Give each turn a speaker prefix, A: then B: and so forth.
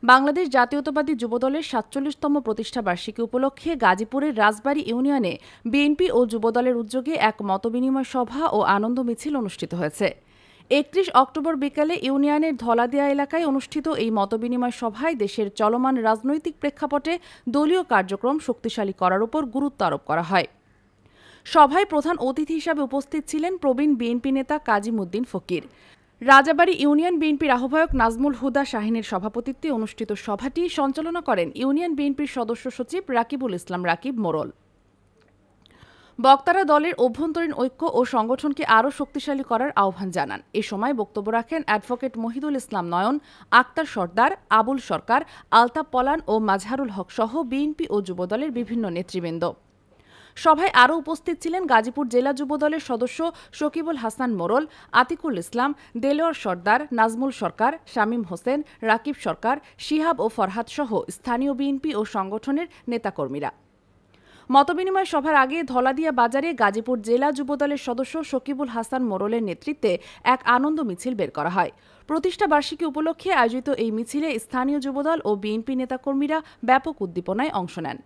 A: বাংলাদেশ জাতীয়তাবাদী যুবদলের ৪৭তম প্রতিষ্ঠাবার্ষিকী উপলক্ষে গাজীপুরের রাজবাড়ী ইউনিয়নে বিএনপি ও যুবদলের উদ্যোগে এক মতবিনিময় সভা ও আনন্দ মিছিল অনুষ্ঠিত হয়েছে। ৩১ অক্টোবর বিকালে ইউনিয়নের ধলাদিয়া এলাকায় অনুষ্ঠিত এই মতবিনিময় সভায় দেশের চলমান রাজনৈতিক প্রেক্ষাপটে দলীয় কার্যক্রম শক্তিশালী করার উপর গুরুত্ব আরোপ করা হয়। সভায় প্রধান অতিথি হিসাবে উপস্থিত ছিলেন প্রবীণ বিএনপি নেতা কাজীমুদ্দিন ফকির। রাজাবাড়ী ইউনিয়ন বিএনপির আহ্বায়ক নাজমুল হুদা শাহিনের সভাপতিত্বে অনুষ্ঠিত সভাটি সঞ্চালনা করেন ইউনিয়ন বিএনপির সদস্য সচিব রাকিবুল ইসলাম রাকিব মোড়ল। বক্তারা দলের অভ্যন্তরীণ ঐক্য ও সংগঠনকে আরও শক্তিশালী করার আহ্বান জানান। এ সময় বক্তব্য রাখেন অ্যাডভোকেট মহিদুল ইসলাম নয়ন, আক্তার সর্দার, আবুল সরকার, আলতাফ পলান ও মাজহারুল হক সহ বিএনপি ও যুবদলের বিভিন্ন নেতৃবৃন্দ। সভায় আরও উপস্থিত ছিলেন গাজীপুর জেলা যুবদলের সদস্য শকিবুল হাসান মোড়ল, আতিকুল ইসলাম, দেলোয়ার সর্দার, নাজমুল সরকার, শামীম হোসেন, রাকিব সরকার, শিহাব ও ফরহাদ সহ স্থানীয় বিএনপি ও সংগঠনের নেতাকর্মীরা। মতবিনিময় সভার আগে ধলাদিয়া বাজারে গাজীপুর জেলা যুবদলের সদস্য শকিবুল হাসান মোড়লের নেতৃত্বে এক আনন্দ মিছিল বের করা হয়। প্রতিষ্ঠা বার্ষিকী উপলক্ষে আয়োজিত এই মিছিলে স্থানীয় যুবদল ও বিএনপি নেতাকর্মীরা ব্যাপক উদ্দীপনায় অংশ নেন।